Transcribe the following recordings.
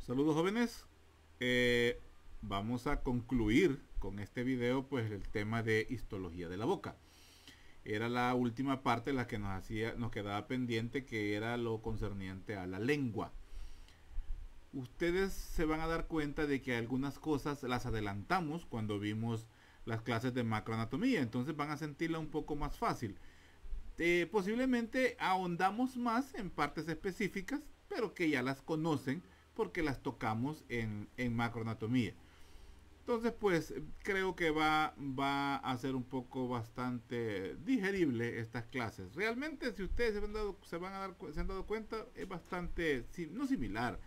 Saludos jóvenes. Vamos a concluir con este video pues el tema de histología de la boca. Era la última parte la que nos quedaba pendiente, que era lo concerniente a la lengua. Ustedes se van a dar cuenta de que algunas cosas las adelantamos cuando vimos las clases de macroanatomía, entonces van a sentirla un poco más fácil. Posiblemente ahondamos más en partes específicas, pero que ya las conocen porque las tocamos en macroanatomía. Entonces, pues creo que va a ser un poco bastante digerible estas clases. Realmente, si ustedes se han dado cuenta, es bastante, no similar,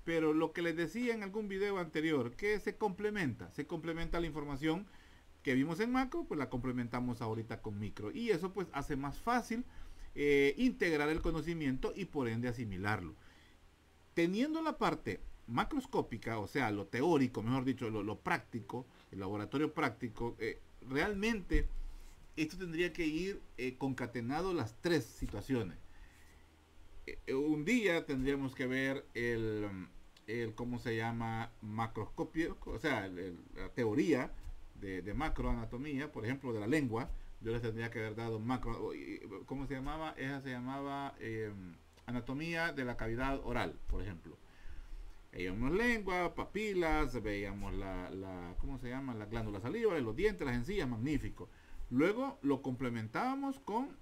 pero lo que les decía en algún video anterior, que se complementa la información que vimos en macro, pues la complementamos ahorita con micro. Y eso pues hace más fácil integrar el conocimiento y por ende asimilarlo. Teniendo la parte macroscópica, o sea, lo teórico, mejor dicho, lo práctico, el laboratorio práctico, realmente esto tendría que ir concatenado las tres situaciones. Un día tendríamos que ver ¿cómo se llama? Macroscopio, o sea, la teoría de macroanatomía, por ejemplo, de la lengua. Yo les tendría que haber dado macro, ¿cómo se llamaba? Esa se llamaba anatomía de la cavidad oral, por ejemplo. Veíamos lengua, papilas, veíamos ¿cómo se llama? La glándula salivales, los dientes, las encías, magnífico. Luego lo complementábamos con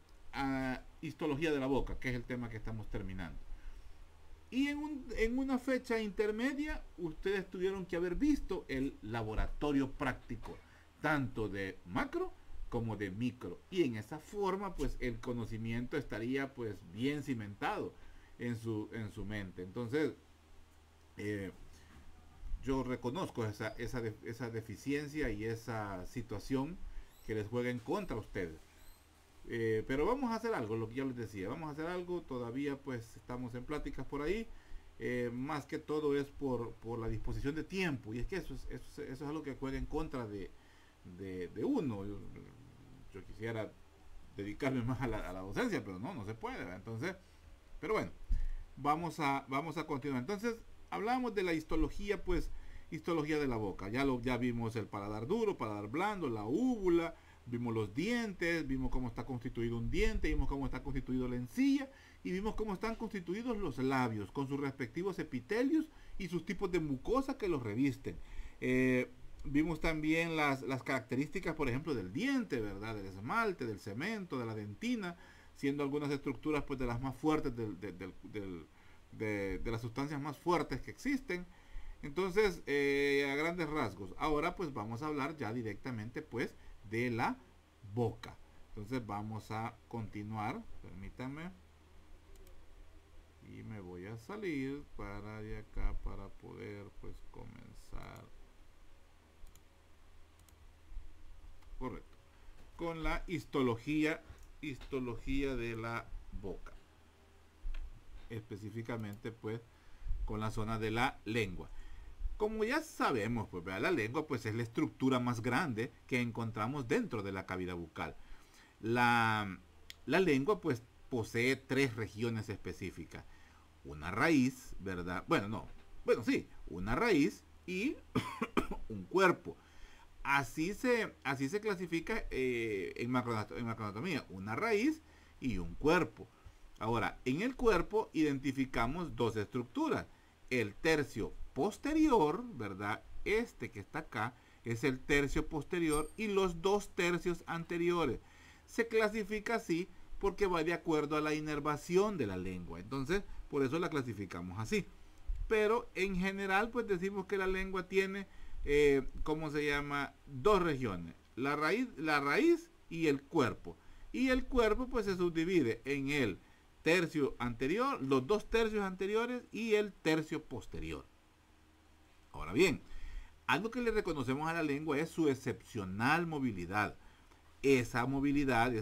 histología de la boca, que es el tema que estamos terminando. Y en una fecha intermedia, ustedes tuvieron que haber visto el laboratorio práctico, tanto de macro como de micro. Y en esa forma, pues el conocimiento estaría pues bien cimentado en su mente. Entonces, yo reconozco esa deficiencia y esa situación que les juega en contra a ustedes. Pero vamos a hacer algo, lo que yo les decía, vamos a hacer algo, todavía pues estamos en pláticas por ahí, más que todo es por la disposición de tiempo, y es que eso es algo que juega en contra de uno. Yo quisiera dedicarme más a la docencia, pero no se puede, ¿verdad? Entonces, pero bueno, vamos a continuar. Entonces, hablamos de la histología, pues, histología de la boca, ya vimos el paladar duro, paladar blando, la úvula. Vimos los dientes, vimos cómo está constituido un diente, vimos cómo está constituido la encía y vimos cómo están constituidos los labios con sus respectivos epitelios y sus tipos de mucosa que los revisten. Vimos también las características, por ejemplo, del diente, ¿verdad? Del esmalte, del cemento, de la dentina, siendo algunas estructuras pues de las más fuertes, de las sustancias más fuertes que existen. Entonces, a grandes rasgos. Ahora pues vamos a hablar ya directamente pues de la boca. Entonces vamos a continuar, permítanme, y me voy a salir para de acá para poder pues comenzar, correcto, con la histología de la boca, específicamente pues con la zona de la lengua. Como ya sabemos, pues la lengua pues es la estructura más grande que encontramos dentro de la cavidad bucal. La lengua pues posee tres regiones específicas. Una raíz, ¿verdad? Bueno, sí, una raíz y un cuerpo. Así se clasifica en macroanatomía, una raíz y un cuerpo. Ahora, en el cuerpo identificamos dos estructuras. El tercio posterior, ¿verdad? Este que está acá es el tercio posterior y los 2/3 anteriores. Se clasifica así porque va de acuerdo a la inervación de la lengua. Entonces, por eso la clasificamos así. Pero en general, pues decimos que la lengua tiene, ¿cómo se llama? Dos regiones. La raíz y el cuerpo. Y el cuerpo pues se subdivide en el tercio anterior, los 2/3 anteriores y el tercio posterior. Ahora bien, algo que le reconocemos a la lengua es su excepcional movilidad. Esa movilidad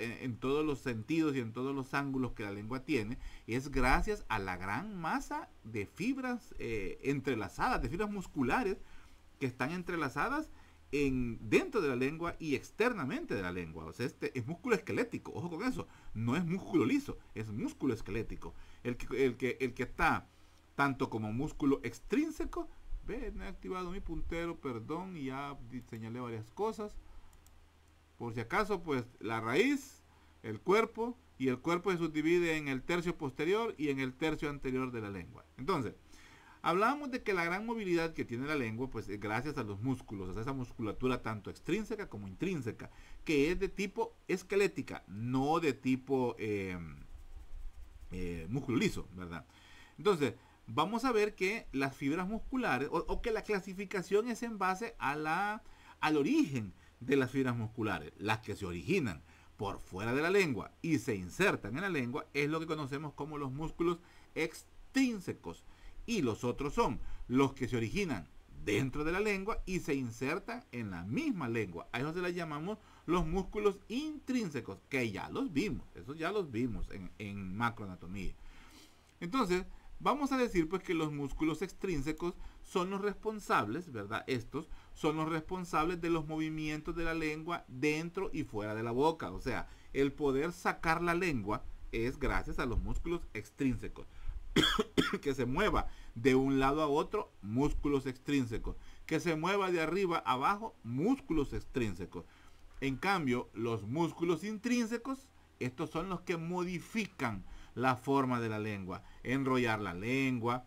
en todos los sentidos y en todos los ángulos que la lengua tiene, es gracias a la gran masa de fibras entrelazadas, de fibras musculares que están entrelazadas dentro de la lengua y externamente de la lengua. O sea, es músculo esquelético, ojo con eso, no es músculo liso, es músculo esquelético. El que está tanto como músculo extrínseco. Ve, no he activado mi puntero, perdón, y ya señalé varias cosas. Por si acaso, pues la raíz, el cuerpo, y el cuerpo se subdivide en el tercio posterior y en el tercio anterior de la lengua. Entonces, hablábamos de que la gran movilidad que tiene la lengua, pues es gracias a los músculos, a esa musculatura tanto extrínseca como intrínseca, que es de tipo esquelética, no de tipo músculo liso, ¿verdad? Entonces, vamos a ver que las fibras musculares, o que la clasificación es en base a al origen de las fibras musculares, las que se originan por fuera de la lengua y se insertan en la lengua, es lo que conocemos como los músculos extrínsecos. Y los otros son los que se originan dentro de la lengua y se insertan en la misma lengua. A eso se les llamamos los músculos intrínsecos, que ya los vimos, eso ya los vimos en macroanatomía. Entonces, vamos a decir pues que los músculos extrínsecos son los responsables, ¿verdad? Estos son los responsables de los movimientos de la lengua dentro y fuera de la boca. O sea, el poder sacar la lengua es gracias a los músculos extrínsecos. Que se mueva de un lado a otro, músculos extrínsecos. Que se mueva de arriba a abajo, músculos extrínsecos. En cambio, los músculos intrínsecos, estos son los que modifican la forma de la lengua, enrollar la lengua,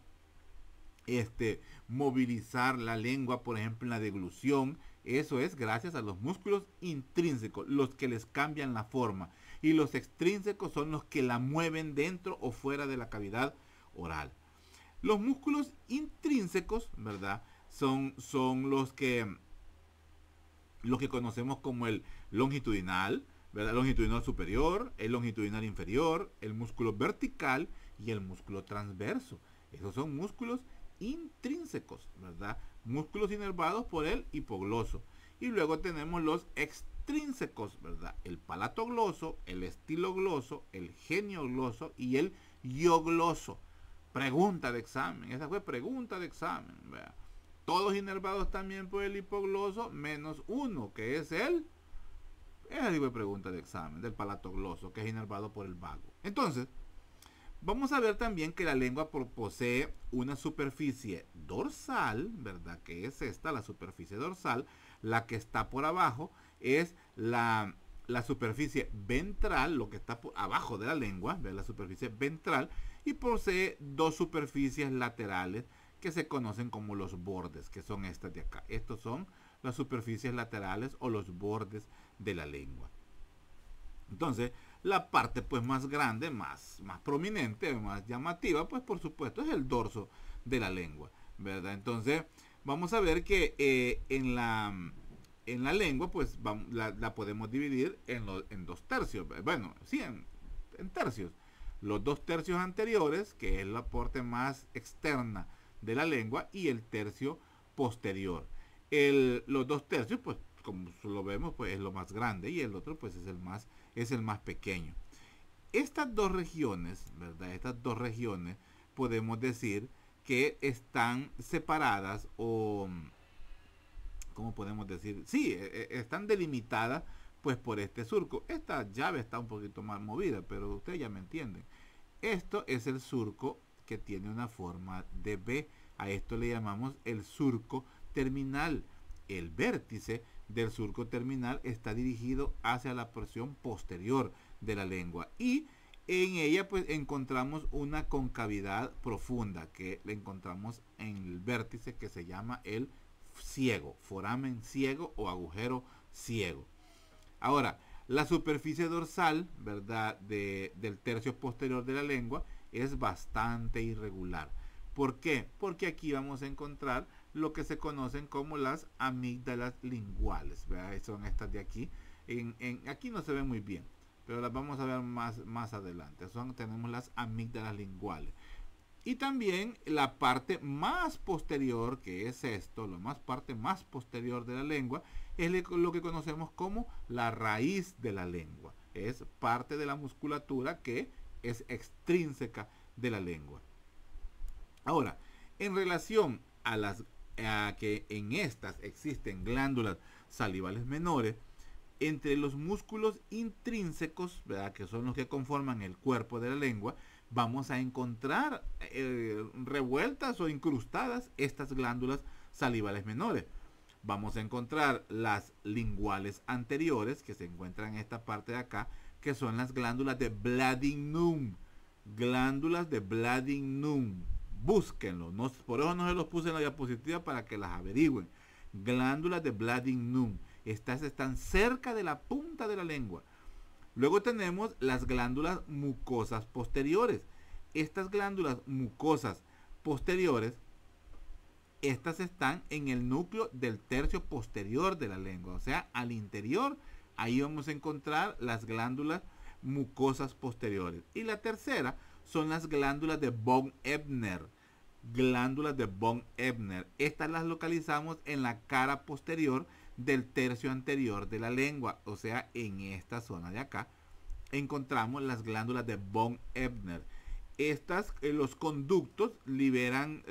movilizar la lengua, por ejemplo en la deglución. Eso es gracias a los músculos intrínsecos, los que les cambian la forma, y los extrínsecos son los que la mueven dentro o fuera de la cavidad oral. Los músculos intrínsecos, ¿verdad? Son los que conocemos como el longitudinal, ¿verdad? El longitudinal superior, el longitudinal inferior, el músculo vertical y el músculo transverso. Esos son músculos intrínsecos, ¿verdad? Músculos inervados por el hipogloso. Y luego tenemos los extrínsecos, ¿verdad? El palatogloso, el estilogloso, el geniogloso y el iogloso. Pregunta de examen, esa fue pregunta de examen, ¿verdad? Todos inervados también por el hipogloso, menos uno, que es el... Esa fue pregunta de examen, del palatogloso, que es inervado por el vago. Entonces, vamos a ver también que la lengua posee una superficie dorsal, ¿verdad? Que es esta, la superficie dorsal. La que está por abajo es la superficie ventral, lo que está por abajo de la lengua, ¿verdad? La superficie ventral. Y posee dos superficies laterales que se conocen como los bordes, que son estas de acá. Estos son las superficies laterales o los bordes de la lengua. Entonces, la parte pues más grande, más prominente, más llamativa, pues por supuesto es el dorso de la lengua, ¿verdad? Entonces, vamos a ver que en la lengua pues la podemos dividir en dos tercios. Bueno, sí, en tercios. Los dos tercios anteriores, que es la parte más externa de la lengua, y el tercio posterior. Los dos tercios, pues como lo vemos, pues es lo más grande, y el otro pues es el más pequeño. Estas dos regiones, ¿verdad? Estas dos regiones podemos decir que están separadas, o ¿cómo podemos decir? Sí, están delimitadas pues por este surco. Esta llave está un poquito más movida, pero ustedes ya me entienden. Esto es el surco que tiene una forma de V. A esto le llamamos el surco terminal. El vértice del surco terminal está dirigido hacia la porción posterior de la lengua, y en ella pues encontramos una concavidad profunda que le encontramos en el vértice, que se llama el ciego, foramen ciego o agujero ciego. Ahora, la superficie dorsal, ¿verdad?, del tercio posterior de la lengua es bastante irregular. ¿Por qué? Porque aquí vamos a encontrar lo que se conocen como las amígdalas linguales, ¿verdad? Son estas de aquí. Aquí no se ve muy bien, pero las vamos a ver más adelante. Tenemos las amígdalas linguales. Y también la parte más posterior, que es esto, parte más posterior de la lengua, es lo que conocemos como la raíz de la lengua. Es parte de la musculatura que es extrínseca de la lengua. Ahora, en relación a que en estas existen glándulas salivales menores, entre los músculos intrínsecos, ¿verdad?, que son los que conforman el cuerpo de la lengua, vamos a encontrar revueltas o incrustadas estas glándulas salivales menores. Vamos a encontrar las linguales anteriores, que se encuentran en esta parte de acá, que son las glándulas de Bladingnuum. Glándulas de Bladingnuum. Búsquenlo. No, por eso no se los puse en la diapositiva para que las averigüen. Glándulas de Bladingnuum. Estas están cerca de la punta de la lengua. Luego tenemos las glándulas mucosas posteriores. Estas glándulas mucosas posteriores, estas están en el núcleo del tercio posterior de la lengua, o sea, al interior. Ahí vamos a encontrar las glándulas mucosas posteriores. Y la tercera son las glándulas de von Ebner. Glándulas de von Ebner. Estas las localizamos en la cara posterior del tercio anterior de la lengua, o sea, en esta zona de acá encontramos las glándulas de von Ebner. Estas, los conductos liberan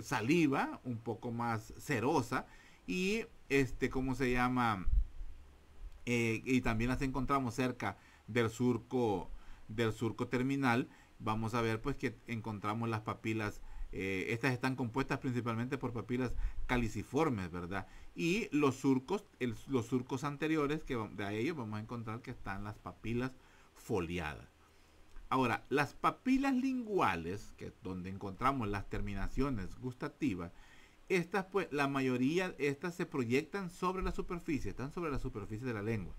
saliva un poco más cerosa y ¿cómo se llama? Y también las encontramos cerca del surco terminal. Vamos a ver pues que encontramos las papilas. Estas están compuestas principalmente por papilas caliciformes, ¿verdad? Y los surcos anteriores, que de a ellos vamos a encontrar que están las papilas foliadas. Ahora, las papilas linguales, que es donde encontramos las terminaciones gustativas, estas pues la mayoría, estas se proyectan sobre la superficie, están sobre la superficie de la lengua.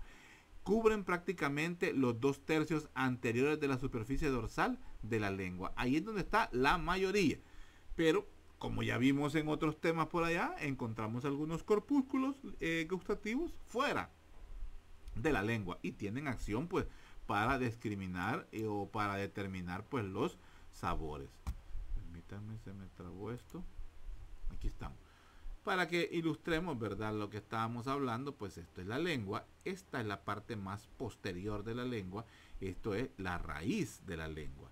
Cubren prácticamente los 2/3 anteriores de la superficie dorsal de la lengua. Ahí es donde está la mayoría. Pero, como ya vimos en otros temas por allá, encontramos algunos corpúsculos gustativos fuera de la lengua y tienen acción pues para discriminar o para determinar pues los sabores. Permítanme, se me trabó esto. Aquí estamos. Para que ilustremos, ¿verdad?, lo que estábamos hablando, pues esto es la lengua, esta es la parte más posterior de la lengua, esto es la raíz de la lengua.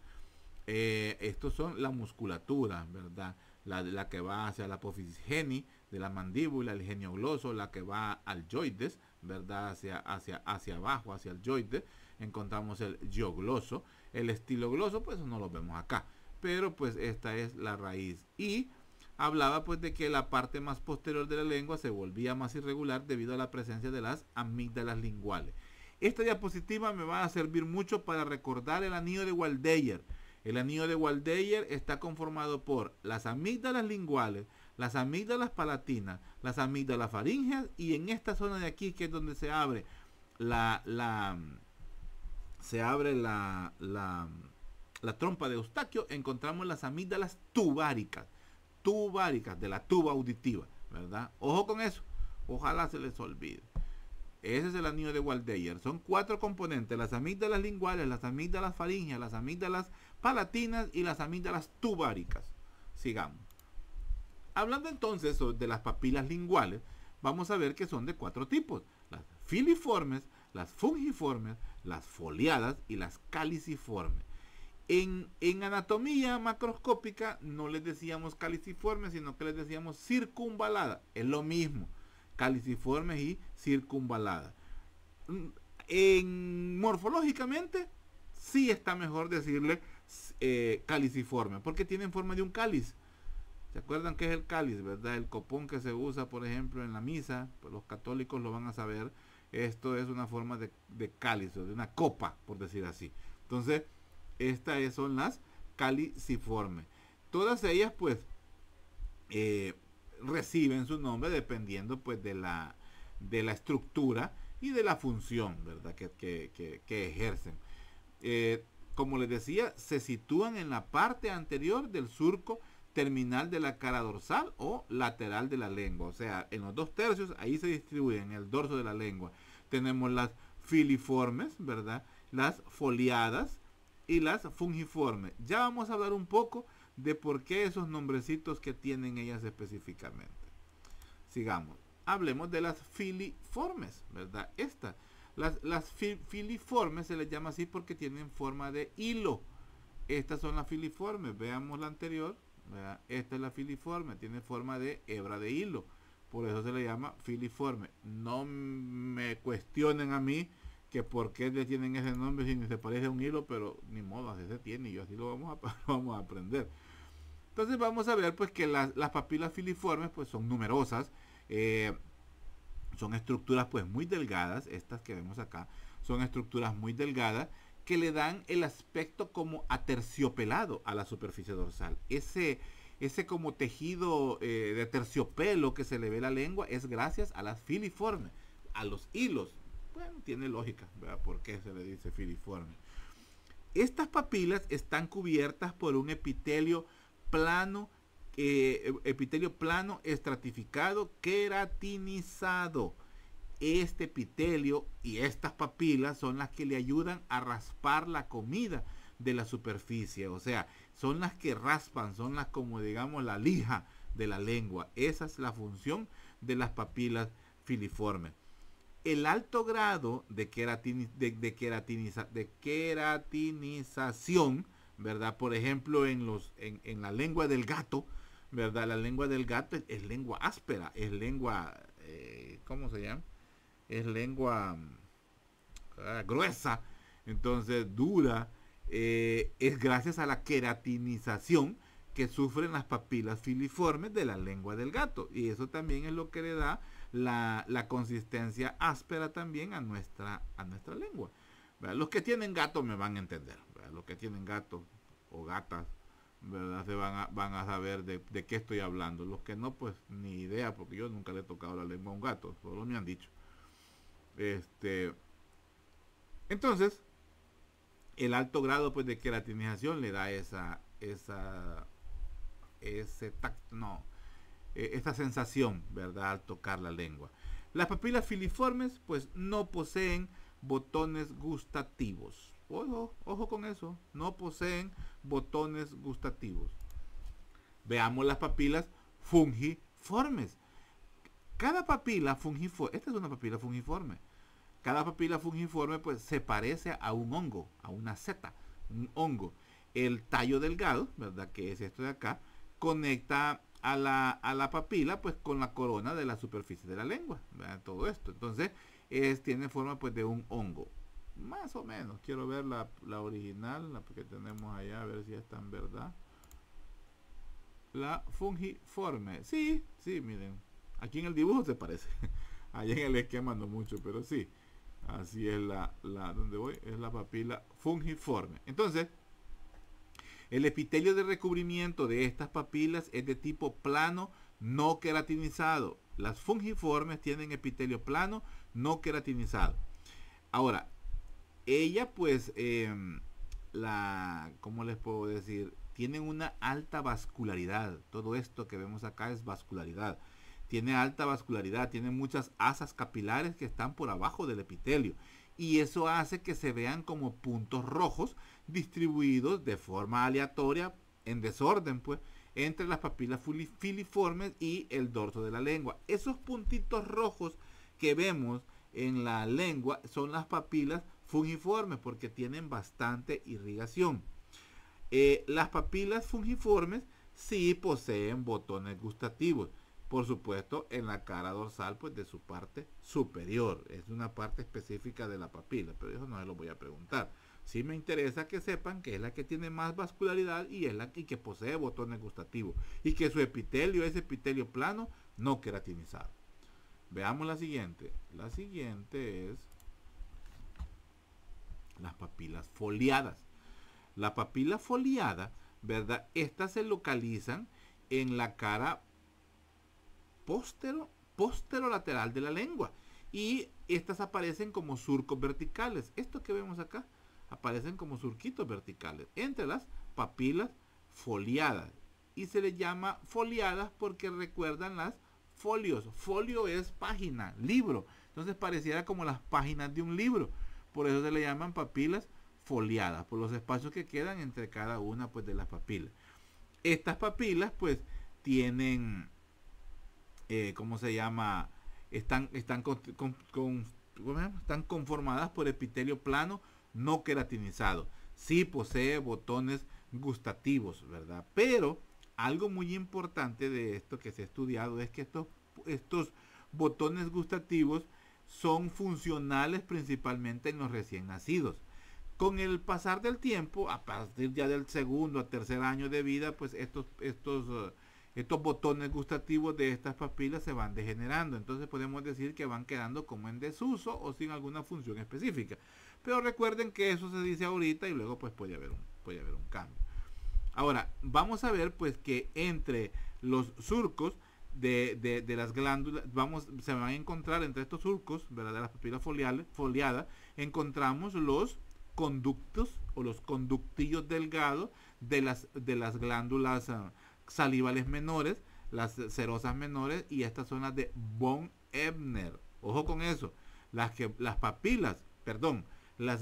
Estos son la musculatura, ¿verdad? La que va hacia la apófisis geni de la mandíbula, el geniogloso, la que va al yoides, ¿verdad? Hacia abajo, hacia el yoides, encontramos el giogloso. El estilogloso, pues no lo vemos acá, pero pues esta es la raíz. Y hablaba pues de que la parte más posterior de la lengua se volvía más irregular debido a la presencia de las amígdalas linguales. Esta diapositiva me va a servir mucho para recordar el anillo de Waldeyer. El anillo de Waldeyer está conformado por las amígdalas linguales, las amígdalas palatinas, las amígdalas faríngeas, y en esta zona de aquí, que es donde se abre la trompa de Eustaquio, encontramos las amígdalas tubáricas de la tuba auditiva, ¿verdad? Ojo con eso, ojalá se les olvide. Ese es el anillo de Waldeyer. Son 4 componentes: las amígdalas linguales, las amígdalas faríngeas, las amígdalas palatinas y las amígdalas tubáricas. Sigamos. Hablando entonces de las papilas linguales, vamos a ver que son de 4 tipos: las filiformes, las fungiformes, las foliadas y las caliciformes. En anatomía macroscópica no les decíamos caliciformes, sino que les decíamos circunvalada. Es lo mismo, caliciformes y circunvalada. Morfológicamente sí está mejor decirle caliciforme, porque tienen forma de un cáliz. ¿Se acuerdan qué es el cáliz, verdad? El copón que se usa, por ejemplo, en la misa, pues los católicos lo van a saber. Esto es una forma de cáliz, de una copa, por decir así. Entonces, estas son las caliciformes. Todas ellas, pues, reciben su nombre dependiendo, pues, de la estructura y de la función, ¿verdad?, que ejercen. Como les decía, se sitúan en la parte anterior del surco terminal de la cara dorsal o lateral de la lengua. O sea, en los 2/3, ahí se distribuyen en el dorso de la lengua. Tenemos las filiformes, ¿verdad?, las foliadas y las fungiformes. Ya vamos a hablar un poco de por qué esos nombrecitos que tienen ellas específicamente. Sigamos. Hablemos de las filiformes, ¿verdad? Las filiformes se les llama así porque tienen forma de hilo. Estas son las filiformes. Veamos la anterior, ¿verdad? Esta es la filiforme, tiene forma de hebra de hilo. Por eso se le llama filiforme. No me cuestionen a mí que por qué le tienen ese nombre si ni se parece a un hilo, pero ni modo, así se tiene y así lo vamos a, lo vamos a aprender. Entonces vamos a ver pues que las papilas filiformes pues son numerosas, son estructuras pues muy delgadas, estas que vemos acá, son estructuras muy delgadas que le dan el aspecto como aterciopelado a la superficie dorsal. Ese como tejido de terciopelo que se le ve a la lengua es gracias a las filiformes, a los hilos. Bueno, tiene lógica, ¿verdad? ¿Por qué se le dice filiforme? Estas papilas están cubiertas por un epitelio plano estratificado, queratinizado. Este epitelio y estas papilas son las que le ayudan a raspar la comida de la superficie, o sea, son las que raspan, son las como digamos la lija de la lengua. Esa es la función de las papilas filiformes. El alto grado de queratinización, ¿verdad? Por ejemplo, en la lengua del gato, ¿verdad? La lengua del gato es lengua áspera, es lengua, ¿cómo se llama? Es lengua gruesa, entonces dura, es gracias a la queratinización que sufren las papilas filiformes de la lengua del gato, y eso también es lo que le da la consistencia áspera también a nuestra lengua, ¿verdad? Los que tienen gato me van a entender, ¿verdad? Los que tienen gato o gatas, ¿verdad? Se van a saber de qué estoy hablando. Los que no, pues ni idea, porque yo nunca le he tocado la lengua a un gato, solo me han dicho. Entonces, el alto grado pues de queratinización le da esa sensación, ¿verdad? Al tocar la lengua. Las papilas filiformes pues no poseen botones gustativos. Ojo con eso, no poseen botones gustativos. Veamos las papilas fungiformes. Cada papila fungiforme, esta es una papila fungiforme. Cada papila fungiforme pues se parece a un hongo, a una seta, un hongo. El tallo delgado, ¿verdad? Que es esto de acá, conecta a la papila pues con la corona de la superficie de la lengua, ¿verdad? Todo esto. Entonces tiene forma pues de un hongo. Más o menos. Quiero ver la original, la que tenemos allá, a ver si está en verdad. La fungiforme. Sí, miren. Aquí en el dibujo se parece. Allá en el esquema no mucho, pero sí. Así es donde voy, es la papila fungiforme. Entonces, el epitelio de recubrimiento de estas papilas es de tipo plano, no queratinizado. Las fungiformes tienen epitelio plano, no queratinizado. Ahora, ella pues, ¿cómo les puedo decir? Tienen una alta vascularidad. Todo esto que vemos acá es vascularidad. Tiene alta vascularidad, tiene muchas asas capilares que están por abajo del epitelio. Y eso hace que se vean como puntos rojos distribuidos de forma aleatoria, en desorden, pues, entre las papilas filiformes y el dorso de la lengua. Esos puntitos rojos que vemos en la lengua son las papilas fungiformes porque tienen bastante irrigación. Las papilas fungiformes sí poseen botones gustativos. Por supuesto, en la cara dorsal, pues de su parte superior. Es una parte específica de la papila, pero eso no se lo voy a preguntar. Sí me interesa que sepan que es la que tiene más vascularidad y es la que posee botones gustativos. Y que su epitelio es epitelio plano, no queratinizado. Veamos la siguiente. La siguiente es las papilas foliadas. La papila foliada, ¿verdad? Estas se localizan en la cara posterolateral de la lengua y estas aparecen como surcos verticales. Esto que vemos acá aparecen como surquitos verticales entre las papilas foliadas y se les llama foliadas porque recuerdan las folios. Folio es página, libro, entonces pareciera como las páginas de un libro, por eso se le llaman papilas foliadas, por los espacios que quedan entre cada una pues de las papilas. Estas papilas pues tienen ¿cómo se llama? Están conformadas por epitelio plano no queratinizado. Sí posee botones gustativos, ¿verdad? Pero algo muy importante de esto que se ha estudiado es que estos botones gustativos son funcionales principalmente en los recién nacidos. Con el pasar del tiempo, a partir ya del segundo o tercer año de vida, pues estos botones gustativos de estas papilas se van degenerando. Entonces podemos decir que van quedando como en desuso o sin alguna función específica. Pero recuerden que eso se dice ahorita y luego pues puede haber un cambio. Ahora, vamos a ver pues que entre los surcos de las glándulas, se van a encontrar entre estos surcos, ¿verdad?, de las papilas foliadas, encontramos los conductos o los conductillos delgados de las glándulas salivales menores, las cerosas menores, y estas son las de von Ebner. Ojo con eso, las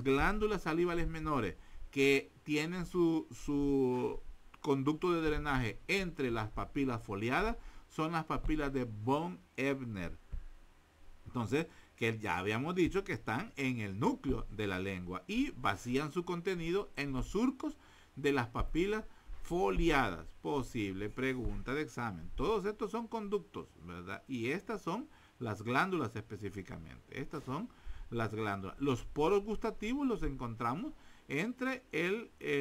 glándulas salivales menores que tienen su conducto de drenaje entre las papilas foliadas son las papilas de von Ebner. Entonces, que ya habíamos dicho que están en el núcleo de la lengua y vacían su contenido en los surcos de las papilas foliadas. Posible pregunta de examen. Todos estos son conductos, ¿verdad? Y estas son las glándulas específicamente. Estas son las glándulas. Los poros gustativos los encontramos entre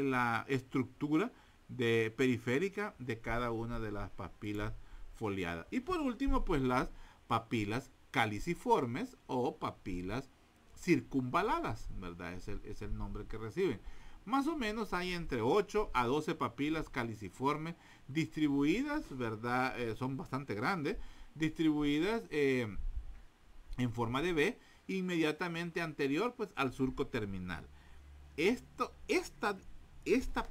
la estructura periférica de cada una de las papilas foliadas. Y por último, pues las papilas caliciformes o papilas circunvaladas, ¿verdad? Es el nombre que reciben. Más o menos hay entre 8 a 12 papilas caliciformes distribuidas, ¿verdad? Son bastante grandes, distribuidas en forma de V, inmediatamente anterior pues al surco terminal. Esta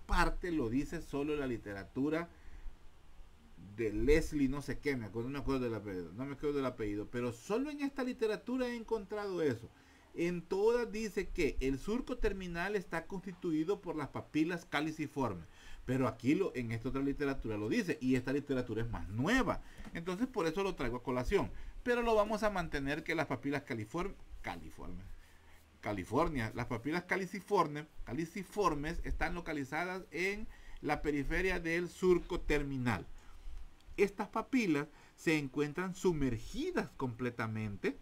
parte lo dice solo la literatura de Leslie, no sé qué, no me acuerdo del apellido, pero solo en esta literatura he encontrado eso. En todas dice que el surco terminal está constituido por las papilas caliciformes, pero aquí en esta otra literatura lo dice, y esta literatura es más nueva, entonces por eso lo traigo a colación, pero lo vamos a mantener que las papilas las papilas caliciformes están localizadas en la periferia del surco terminal. Estas papilas se encuentran sumergidas completamente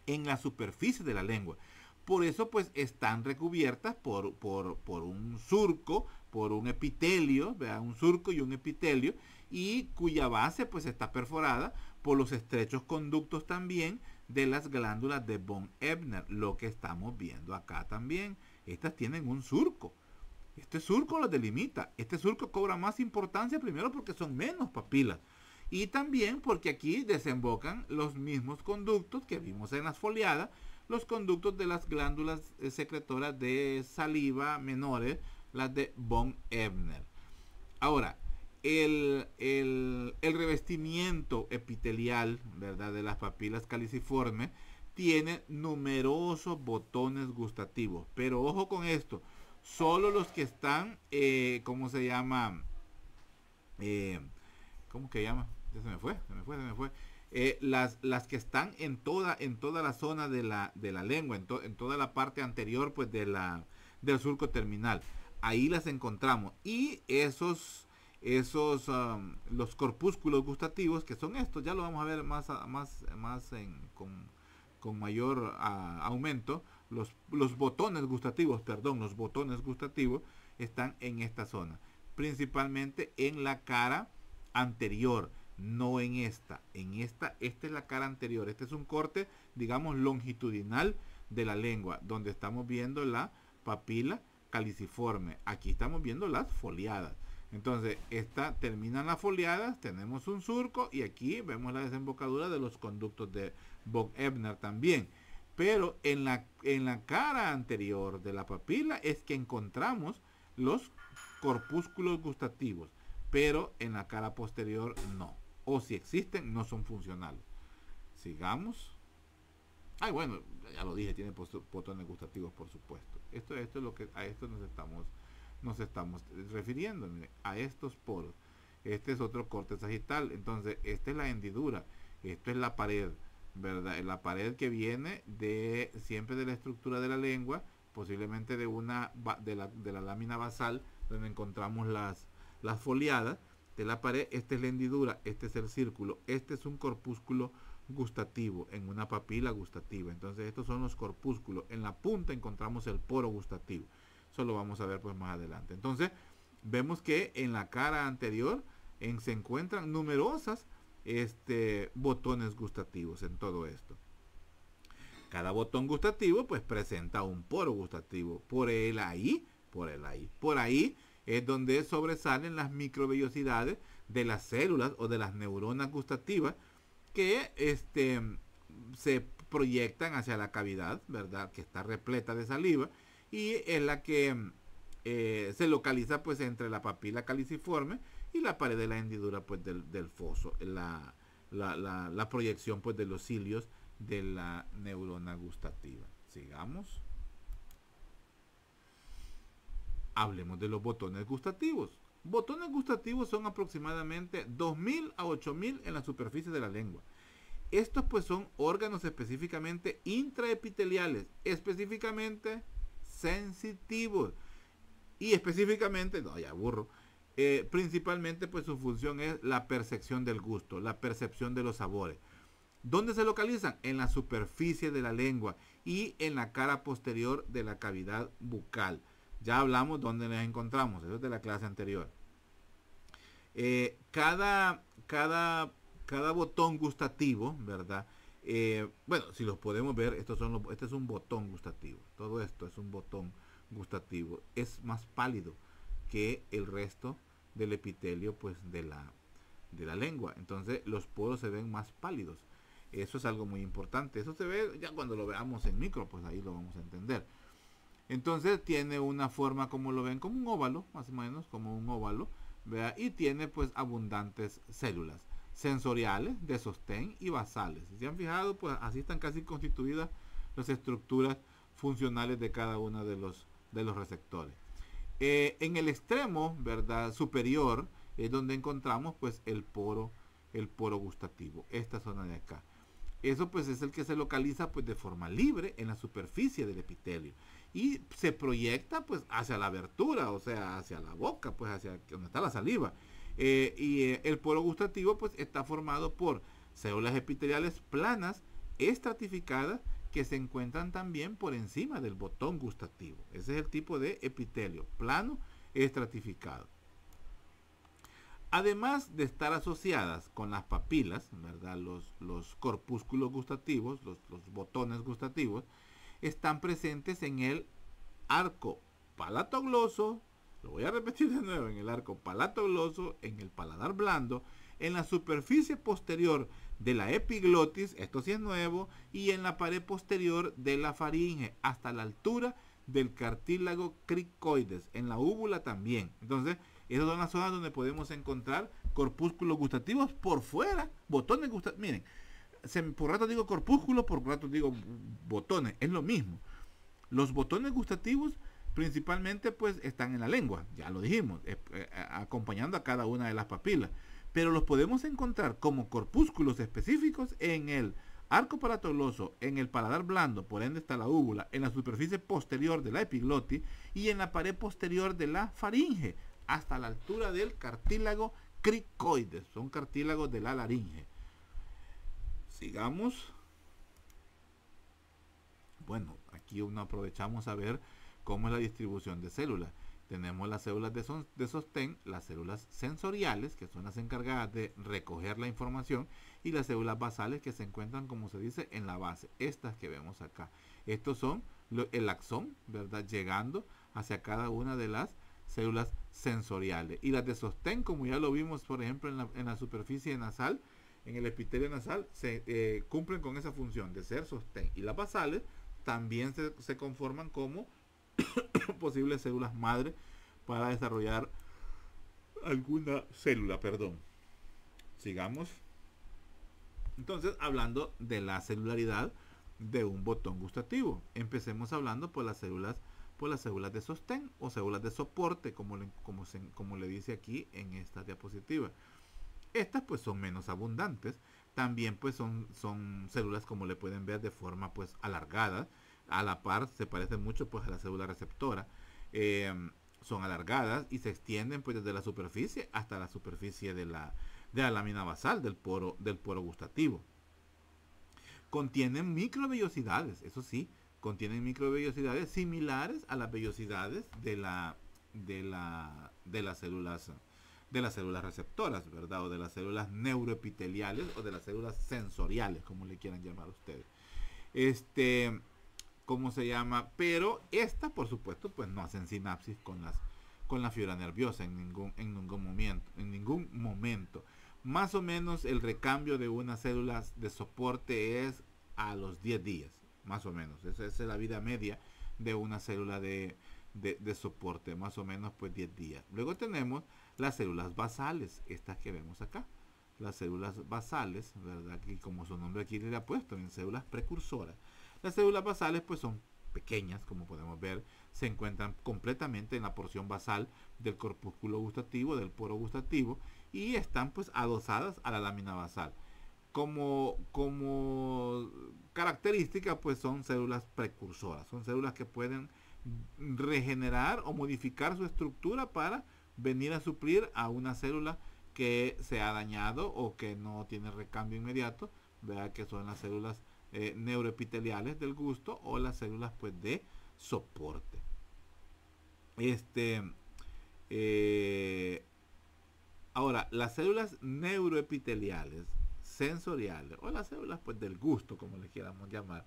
en la superficie de la lengua. Por eso pues están recubiertas por un surco, por un epitelio, ¿verdad? Un surco y un epitelio, y cuya base pues está perforada por los estrechos conductos también de las glándulas de von Ebner, lo que estamos viendo acá también. Estas tienen un surco. Este surco los delimita. Este surco cobra más importancia primero porque son menos papilas y también porque aquí desembocan los mismos conductos que vimos en las foliadas, los conductos de las glándulas secretoras de saliva menores, las de von Ebner. Ahora, el revestimiento epitelial, ¿verdad?, de las papilas caliciformes tiene numerosos botones gustativos, pero ojo con esto, solo los que están, ¿cómo se llama? ¿Cómo que llama? Ya se me fue. Las que están en toda la zona de la lengua, en toda la parte anterior pues del surco terminal. Ahí las encontramos. Y los corpúsculos gustativos, que son estos, ya lo vamos a ver con mayor aumento. Los botones gustativos están en esta zona, principalmente en la cara anterior, no en esta. Esta es la cara anterior. Este es un corte, digamos, longitudinal de la lengua, donde estamos viendo la papila caliciforme. Aquí estamos viendo las foliadas. Entonces, terminan las foliadas, tenemos un surco y aquí vemos la desembocadura de los conductos de von Ebner también. Pero en la cara anterior de la papila es que encontramos los corpúsculos gustativos, pero en la cara posterior no. O si existen, no son funcionales. Sigamos. Bueno, ya lo dije, tiene botones gustativos, por supuesto. Esto es lo que a esto nos estamos refiriendo, mire, a estos poros. Este es otro corte sagital. Entonces, esta es la hendidura. Esto es la pared, ¿verdad? La pared que viene siempre de la estructura de la lengua, posiblemente de la lámina basal, donde encontramos las foliadas, de la pared, esta es la hendidura, este es el círculo, este es un corpúsculo gustativo en una papila gustativa. Entonces estos son los corpúsculos. En la punta encontramos el poro gustativo. Eso lo vamos a ver pues más adelante. Entonces vemos que en la cara anterior se encuentran numerosas botones gustativos en todo esto. Cada botón gustativo pues presenta un poro gustativo. Por ahí es donde sobresalen las microvellosidades de las células o de las neuronas gustativas que se proyectan hacia la cavidad, ¿verdad? Que está repleta de saliva y es la que se localiza pues entre la papila caliciforme y la pared de la hendidura pues del foso, la proyección pues de los cilios de la neurona gustativa. Sigamos. Hablemos de los botones gustativos. Botones gustativos son aproximadamente 2000 a 8000 en la superficie de la lengua. Estos pues son órganos específicamente intraepiteliales, específicamente sensitivos y específicamente, no, ya aburro, principalmente pues su función es la percepción del gusto, la percepción de los sabores. ¿Dónde se localizan? En la superficie de la lengua y en la cara posterior de la cavidad bucal. Ya hablamos dónde las encontramos, eso es de la clase anterior. Cada botón gustativo, ¿verdad? Bueno, si los podemos ver, este es un botón gustativo. Todo esto es un botón gustativo. Es más pálido que el resto del epitelio pues de la lengua. Entonces los poros se ven más pálidos. Eso es algo muy importante. Eso se ve ya cuando lo veamos en micro, pues ahí lo vamos a entender. Entonces tiene una forma, como lo ven, como un óvalo, más o menos, como un óvalo, ¿verdad? Y tiene pues abundantes células sensoriales, de sostén y basales. Si se han fijado, pues así están casi constituidas las estructuras funcionales de cada uno de los receptores. En el extremo, ¿verdad?, superior es donde encontramos pues el poro gustativo, esta zona de acá. Eso pues es el que se localiza pues de forma libre en la superficie del epitelio y se proyecta pues hacia la abertura, o sea, hacia la boca, pues hacia donde está la saliva. El poro gustativo pues está formado por células epiteliales planas, estratificadas, que se encuentran también por encima del botón gustativo. Ese es el tipo de epitelio, plano, estratificado. Además de estar asociadas con las papilas, ¿verdad?, los corpúsculos gustativos, los botones gustativos, están presentes en el arco palatogloso, lo voy a repetir de nuevo, en el arco palatogloso, en el paladar blando, en la superficie posterior de la epiglotis, esto sí es nuevo, y en la pared posterior de la faringe, hasta la altura del cartílago cricoides, en la úvula también. Entonces, esas son las zonas donde podemos encontrar corpúsculos gustativos por fuera, botones gustativos. Miren, por rato digo corpúsculos, por rato digo botones, es lo mismo. Los botones gustativos principalmente pues están en la lengua, ya lo dijimos, acompañando a cada una de las papilas. Pero los podemos encontrar como corpúsculos específicos en el arco palatogloso, en el paladar blando, por ende está la úvula, en la superficie posterior de la epiglotis y en la pared posterior de la faringe, hasta la altura del cartílago cricoides, son cartílagos de la laringe. Sigamos. Bueno, aquí aprovechamos a ver cómo es la distribución de células. Tenemos las células de sostén, las células sensoriales, que son las encargadas de recoger la información, y las células basales, que se encuentran, como se dice, en la base. Estas que vemos acá. Estos son el axón, ¿verdad?, llegando hacia cada una de las células sensoriales. Y las de sostén, como ya lo vimos, por ejemplo, en la superficie nasal, en el epitelio nasal, cumplen con esa función de ser sostén. Y las basales también se conforman como posibles células madre para desarrollar alguna célula, Sigamos. Entonces, hablando de la celularidad de un botón gustativo, empecemos hablando por las células de sostén o células de soporte, como le dice aquí en esta diapositiva. Estas pues son menos abundantes. También pues son células, como le pueden ver, de forma pues alargada. A la par se parecen mucho pues a la célula receptora. son alargadas y se extienden pues desde la superficie hasta la superficie de la lámina basal del poro gustativo. Contienen microvellosidades, eso sí, contienen microvellosidades similares a las vellosidades de las células receptoras, ¿verdad? O de las células neuroepiteliales o de las células sensoriales, como le quieran llamar ustedes. ¿Cómo se llama? Pero estas, por supuesto, pues no hacen sinapsis con la fibra nerviosa en ningún momento. Más o menos el recambio de unas células de soporte es a los 10 días, más o menos. Esa es la vida media de una célula de soporte, más o menos pues 10 días. Luego tenemos las células basales, estas que vemos acá. Las células basales, ¿verdad? Y como su nombre aquí le ha puesto, en células precursoras. Las células basales pues son pequeñas, como podemos ver, se encuentran completamente en la porción basal del corpúsculo gustativo, del poro gustativo, y están pues adosadas a la lámina basal. Como característica pues son células precursoras, son células que pueden regenerar o modificar su estructura para venir a suplir a una célula que se ha dañado o que no tiene recambio inmediato, ¿verdad? Que son las células neuroepiteliales del gusto o las células pues de soporte. Ahora, las células neuroepiteliales sensoriales o las células pues del gusto, como le quieramos llamar,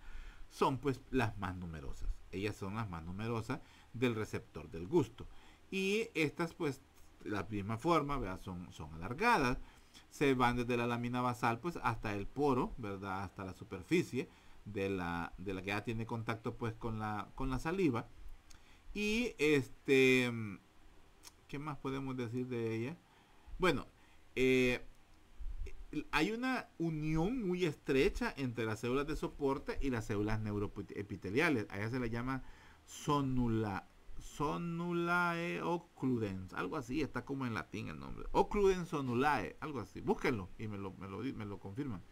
son pues las más numerosas. Ellas son las más numerosas del receptor del gusto. Y estas pues de la misma forma, ¿verdad? Son alargadas, se van desde la lámina basal pues hasta el poro, ¿verdad? Hasta la superficie de la que ya tiene contacto pues con la saliva. Y ¿qué más podemos decir de ella? Bueno, hay una unión muy estrecha entre las células de soporte y las células neuroepiteliales. A ella se le llama sonulae occludens, algo así, está como en latín el nombre. Occludens sonulae, algo así. Búsquenlo y me lo confirman.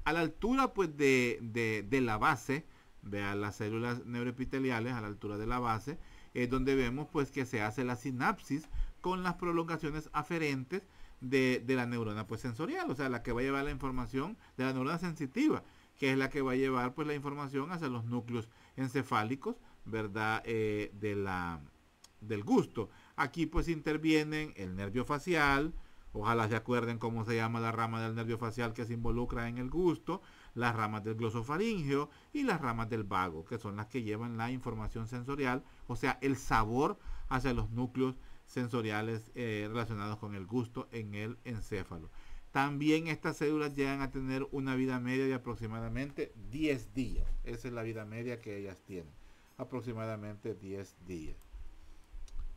A la altura pues de la base, vean las células neuroepiteliales a la altura de la base, es donde vemos pues que se hace la sinapsis con las prolongaciones aferentes de la neurona pues sensorial, o sea, la que va a llevar la información de la neurona sensitiva, que es la que va a llevar pues la información hacia los núcleos encefálicos, ¿verdad? Del gusto. Aquí pues intervienen el nervio facial, ojalá se acuerden cómo se llama la rama del nervio facial que se involucra en el gusto, las ramas del glosofaríngeo y las ramas del vago, que son las que llevan la información sensorial, o sea, el sabor hacia los núcleos sensoriales relacionados con el gusto en el encéfalo. También estas células llegan a tener una vida media de aproximadamente 10 días. Esa es la vida media que ellas tienen. Aproximadamente 10 días.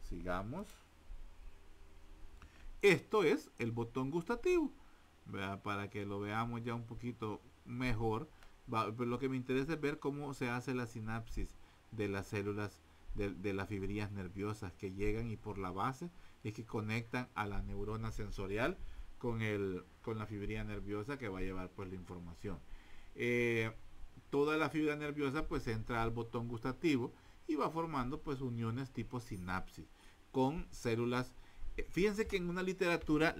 Sigamos. Esto es el botón gustativo, ¿verdad? Para que lo veamos ya un poquito mejor. Pero lo que me interesa es ver cómo se hace la sinapsis de las células de las fibrillas nerviosas que llegan y por la base es que conectan a la neurona sensorial con la fibrilla nerviosa que va a llevar pues la información. Toda la fibra nerviosa pues entra al botón gustativo y va formando pues uniones tipo sinapsis con células. Fíjense que en una literatura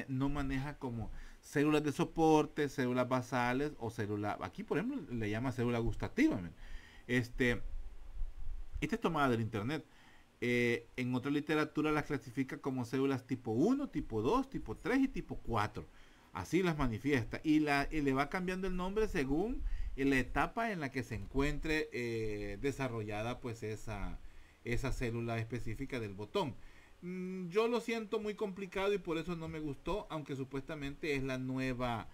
no maneja como células de soporte, células basales o células, aquí por ejemplo le llama célula gustativa. Esta es tomada del internet. En otra literatura las clasifica como células tipo 1, tipo 2, tipo 3 y tipo 4. Así las manifiesta. Y le va cambiando el nombre según la etapa en la que se encuentre desarrollada pues esa célula específica del botón. Yo lo siento muy complicado y por eso no me gustó, aunque supuestamente es la nueva,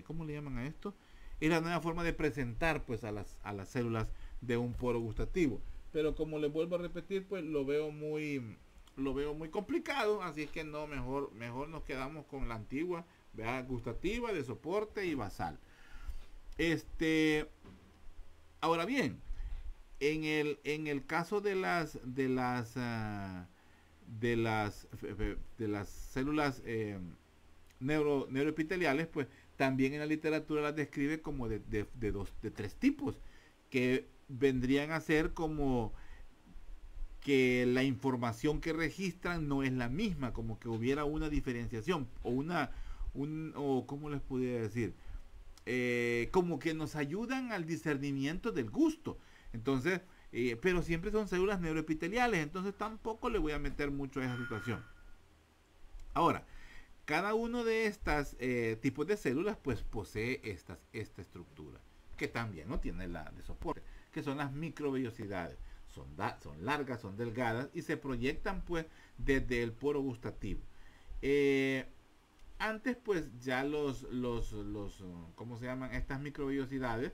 ¿cómo le llaman a esto? Es la nueva forma de presentar pues a las células de un poro gustativo. Pero como les vuelvo a repetir, pues lo veo muy complicado, así es que no, mejor nos quedamos con la antigua, ¿verdad? Gustativa, de soporte y basal. Ahora bien, en el caso de las células neuroepiteliales, pues también en la literatura las describe como de tres tipos, que vendrían a ser como que la información que registran no es la misma, como que hubiera una diferenciación o cómo les pudiera decir, como que nos ayudan al discernimiento del gusto. Entonces, pero siempre son células neuroepiteliales, entonces tampoco le voy a meter mucho a esa situación. Ahora, cada uno de estos tipos de células pues posee esta estructura, que también no tiene la de soporte, que son las microvellosidades. Son largas, son delgadas y se proyectan pues desde el poro gustativo. Antes pues ya ¿cómo se llaman? Estas microvellosidades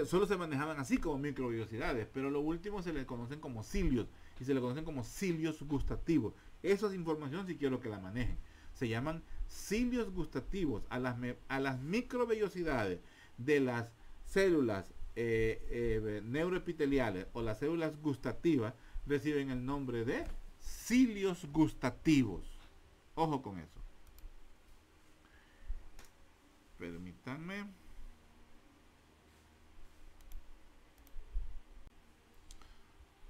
solo se manejaban así como microvellosidades, pero lo último se le conocen como cilios y se le conocen como cilios gustativos. Esa es información si quiero que la manejen. Se llaman cilios gustativos a las microvellosidades de las células neuroepiteliales o las células gustativas reciben el nombre de cilios gustativos. Ojo con eso. Permítanme.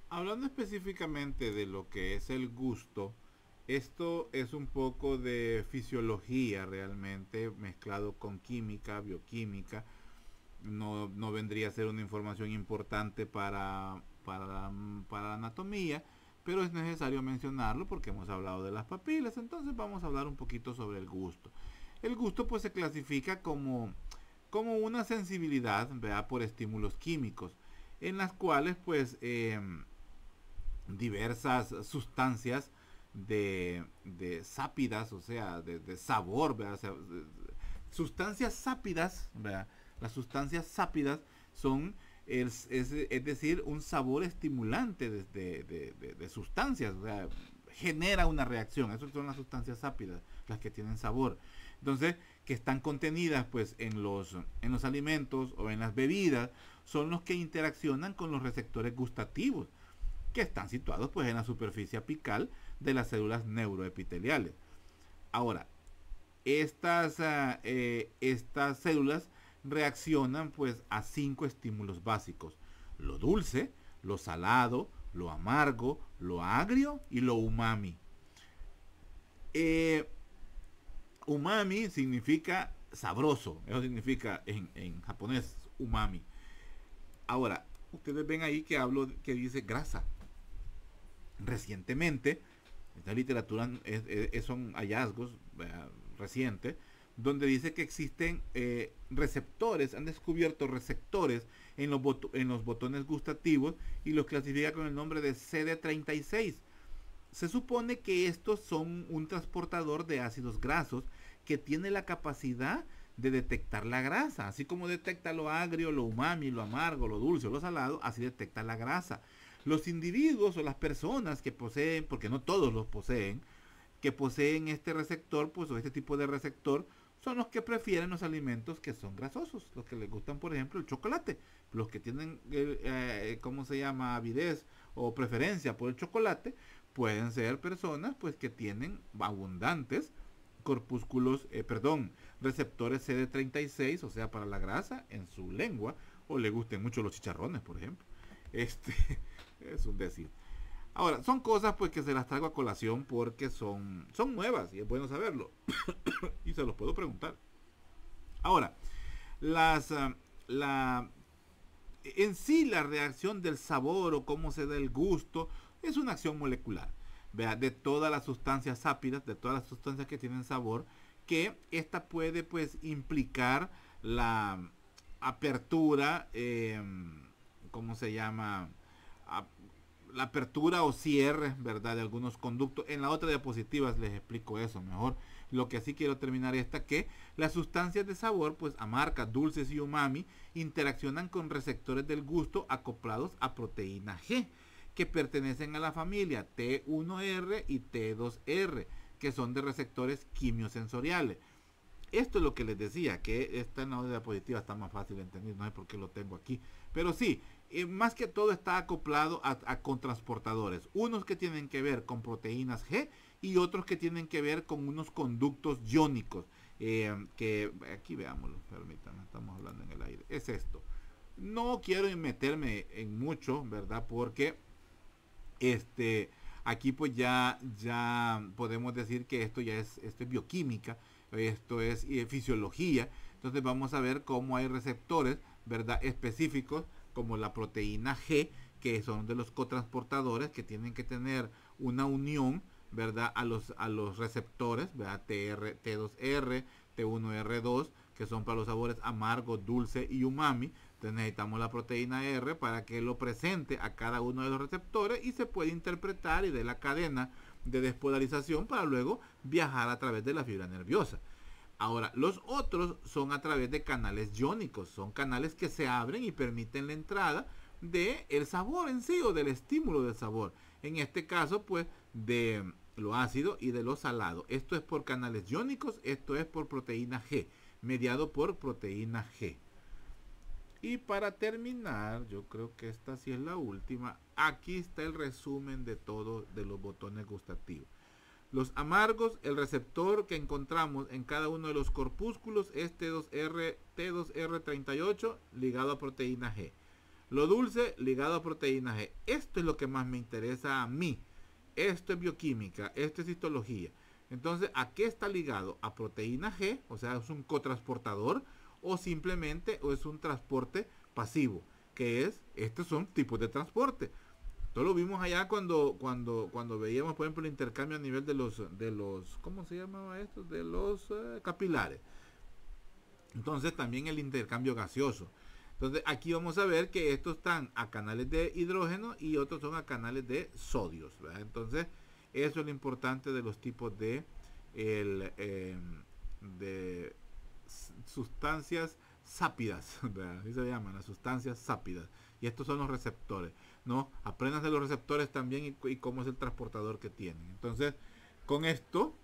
Hablando específicamente de lo que es el gusto, esto es un poco de fisiología realmente mezclado con química, bioquímica. No vendría a ser una información importante para la anatomía, pero es necesario mencionarlo porque hemos hablado de las papilas. Entonces vamos a hablar un poquito sobre el gusto. El gusto pues se clasifica como una sensibilidad, ¿verdad?, por estímulos químicos, en las cuales pues diversas sustancias de sápidas, o sea, de sabor, ¿verdad? O sea, sustancias sápidas, ¿verdad? Las sustancias sápidas son, es decir, un sabor estimulante de sustancias, o sea, genera una reacción. Esas son las sustancias sápidas, las que tienen sabor. Entonces, que están contenidas pues en los alimentos o en las bebidas, son los que interaccionan con los receptores gustativos, que están situados pues en la superficie apical de las células neuroepiteliales. Ahora, estas células reaccionan pues a 5 estímulos básicos: lo dulce, lo salado, lo amargo, lo agrio y lo umami. Umami significa sabroso, eso significa en japonés umami. Ahora, ustedes ven ahí que dice grasa. Recientemente, esta literatura son hallazgos recientes, donde dice que existen receptores, han descubierto receptores en los botones gustativos y los clasifica con el nombre de CD36. Se supone que estos son un transportador de ácidos grasos que tiene la capacidad de detectar la grasa. Así como detecta lo agrio, lo umami, lo amargo, lo dulce, lo salado, así detecta la grasa. Los individuos o las personas que poseen, porque no todos los poseen, que poseen este receptor, pues, o este tipo de receptor, son los que prefieren los alimentos que son grasosos, los que les gustan, por ejemplo, el chocolate, los que tienen, ¿cómo se llama?, avidez o preferencia por el chocolate, pueden ser personas pues que tienen abundantes receptores CD36, o sea, para la grasa en su lengua, o le gusten mucho los chicharrones, por ejemplo. Es un decir. Ahora, son cosas pues que se las traigo a colación porque son nuevas y es bueno saberlo. Y se los puedo preguntar. Ahora, en sí la reacción del sabor o cómo se da el gusto es una acción molecular, ¿vea?, de todas las sustancias sápidas, de todas las sustancias que tienen sabor, que esta puede pues implicar la apertura, ¿cómo se llama?, la apertura o cierre, ¿verdad?, de algunos conductos. En la otra diapositiva les explico eso mejor. Lo que sí quiero terminar que las sustancias de sabor, pues amargas, dulces y umami, interaccionan con receptores del gusto acoplados a proteína G, que pertenecen a la familia T1R y T2R, que son de receptores quimiosensoriales. Esto es lo que les decía, que esta en la diapositiva está más fácil de entender, no sé por qué lo tengo aquí, pero sí, más que todo está acoplado con transportadores, unos que tienen que ver con proteínas G y otros que tienen que ver con unos conductos iónicos. que aquí veámoslo, permítanme, estamos hablando en el aire, es esto. No quiero meterme en mucho, ¿verdad? Porque aquí pues ya podemos decir que esto es bioquímica, esto es fisiología. Entonces vamos a ver cómo hay receptores, ¿verdad? Específicos como la proteína G, que son de los cotransportadores que tienen que tener una unión, ¿verdad? A los receptores, ¿verdad? T2R, T1R2, que son para los sabores amargo, dulce y umami. Entonces necesitamos la proteína R para que lo presente a cada uno de los receptores y se puede interpretar y de la cadena de despolarización para luego viajar a través de la fibra nerviosa. Ahora, los otros son a través de canales iónicos, son canales que se abren y permiten la entrada del sabor en sí o del estímulo del sabor. En este caso, pues, de lo ácido y de lo salado. Esto es por canales iónicos, esto es por proteína G, mediado por proteína G. Y para terminar, yo creo que esta sí es la última. Aquí está el resumen de todo de los botones gustativos. Los amargos, el receptor que encontramos en cada uno de los corpúsculos es T2R38 ligado a proteína G. Lo dulce ligado a proteína G. Esto es lo que más me interesa a mí. Esto es bioquímica, esto es histología. Entonces, ¿a qué está ligado? A proteína G, o sea, es un cotransportador, o simplemente o es un transporte pasivo, que es, estos son tipos de transporte. Esto lo vimos allá cuando veíamos, por ejemplo, el intercambio a nivel de los ¿cómo se llamaba esto? De los capilares. Entonces también el intercambio gaseoso. Entonces aquí vamos a ver que estos están a canales de hidrógeno y otros son a canales de sodios, ¿verdad? Entonces eso es lo importante de los tipos de sustancias sápidas, ¿verdad? Así se llaman las sustancias sápidas. Y estos son los receptores, ¿no? Aprendan de los receptores también y cómo es el transportador que tienen. Entonces, con esto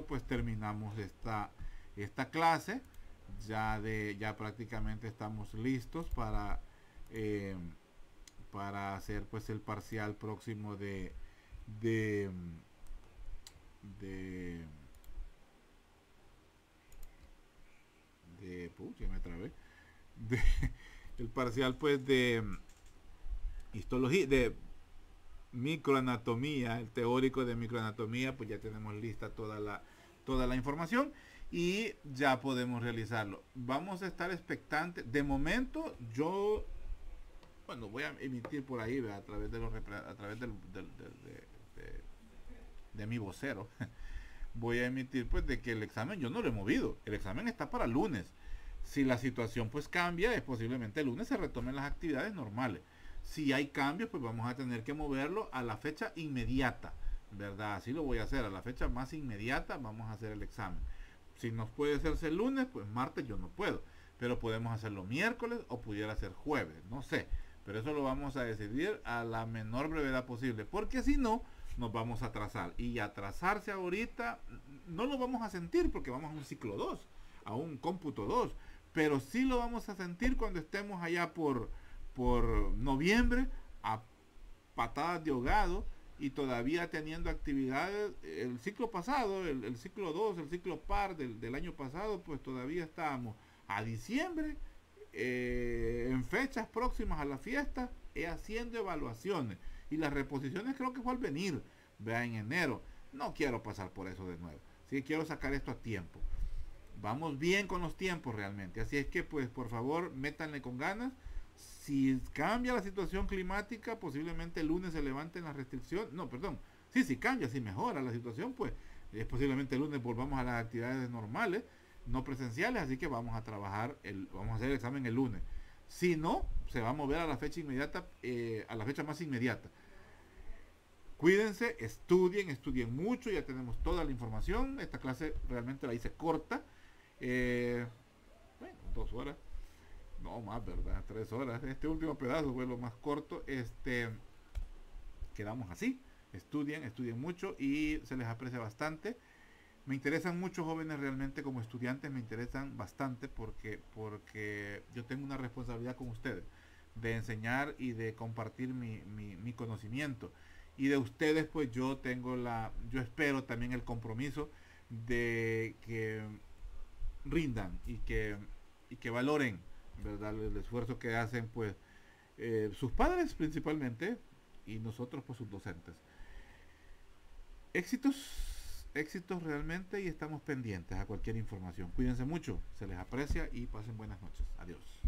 pues terminamos esta clase. Ya prácticamente estamos listos para hacer pues el parcial próximo de ya me trabé, el parcial pues de histología, de microanatomía, el teórico de microanatomía. Pues ya tenemos lista toda la información y ya podemos realizarlo. Vamos a estar expectantes. De momento yo, bueno, voy a emitir por ahí, ¿verdad? A través de mi vocero voy a emitir pues de que el examen yo no lo he movido, el examen está para lunes. Si la situación pues cambia, es posiblemente el lunes se retomen las actividades normales. Si hay cambios, pues vamos a tener que moverlo a la fecha inmediata, ¿verdad? Así lo voy a hacer, a la fecha más inmediata vamos a hacer el examen. Si nos puede hacerse el lunes, pues martes yo no puedo, pero podemos hacerlo miércoles o pudiera ser jueves, no sé. Pero eso lo vamos a decidir a la menor brevedad posible, porque si no, nos vamos a atrasar. Y atrasarse ahorita no lo vamos a sentir porque vamos a un ciclo 2, a un cómputo 2. Pero sí lo vamos a sentir cuando estemos allá por noviembre, a patadas de ahogado, y todavía teniendo actividades. El ciclo pasado, el ciclo 2, el ciclo par del año pasado, pues todavía estábamos a diciembre, en fechas próximas a la fiesta, haciendo evaluaciones. Y las reposiciones creo que fue al venir, vea, en enero. No quiero pasar por eso de nuevo. Sí, quiero sacar esto a tiempo. Vamos bien con los tiempos realmente. Así es que pues por favor métanle con ganas. Si cambia la situación climática, posiblemente el lunes se levanten las restricciones. No, perdón. Sí, si cambia, si mejora la situación, pues posiblemente el lunes volvamos a las actividades normales, no presenciales. Así que vamos a trabajar, vamos a hacer el examen el lunes. Si no, se va a mover a la fecha inmediata, a la fecha más inmediata. Cuídense, estudien mucho, ya tenemos toda la información. Esta clase realmente la hice corta. Bueno, 2 horas. No más, ¿verdad? 3 horas. Este último pedazo fue lo más corto. Quedamos así. Estudien mucho y se les aprecia bastante. Me interesan mucho, jóvenes, realmente como estudiantes me interesan bastante porque yo tengo una responsabilidad con ustedes de enseñar y de compartir mi conocimiento. Y de ustedes pues yo espero también el compromiso de que rindan y que valoren, ¿verdad? El esfuerzo que hacen pues sus padres principalmente y nosotros pues sus docentes. Éxitos realmente y estamos pendientes a cualquier información. Cuídense mucho, se les aprecia y pasen buenas noches. Adiós.